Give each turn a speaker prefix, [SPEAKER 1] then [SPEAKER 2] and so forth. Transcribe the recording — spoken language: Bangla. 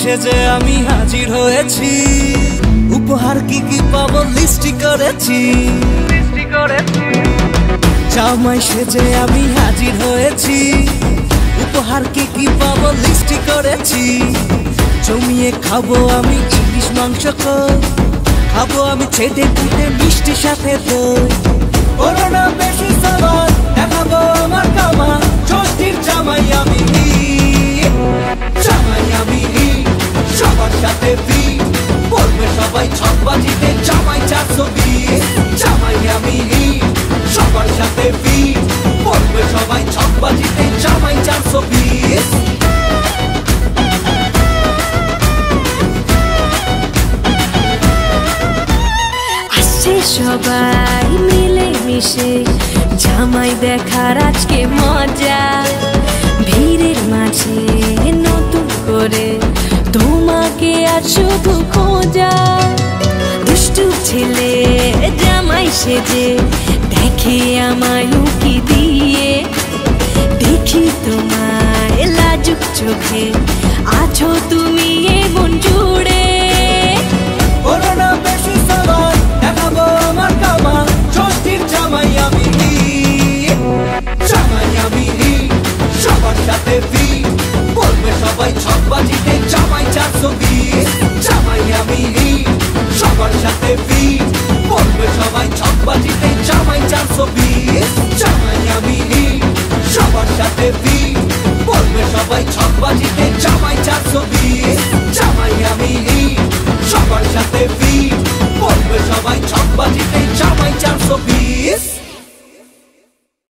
[SPEAKER 1] সেজে আমি হাজির হয়েছি, উপহার কি কি পাবো লিস্টি করেছি। জামাই সেজে আমি হাজির হয়েছি, উপহার কি কি পাবো লিস্টি করেছি। জমিয়ে খাবো আমি ইলিশ মাংস, খাবো আমি ছেটে পুটে মিষ্টি সাথে দই। করোনা বেশি সাবান দেখাবো আমার কামা, ষষ্ঠীর জামাই আমি, জামাই আমি সবার সাথে ভিড় বলবে সবাই ছকবাজিতে জামাই 420। জামাই আমি সবার সাথে ভিড় বলবে সবাই ছকবাজিতে জামাই 420।
[SPEAKER 2] আসছে সবাই মিলে মিশে জামাই দেখার আজকে মজা, ভিড়ের মাঝে নতুন করে তোমাকে আজ শুধু খোঁজা। দুষ্টু ছেলে জামাই সেজে দেখে আমায় উকি দিয়ে, দেখি তোমায় লাজুক চোখে আছো তুমি এ মন জুড়ে।
[SPEAKER 1] করোনা বেশি সাবান দেখাবো আমার কামা,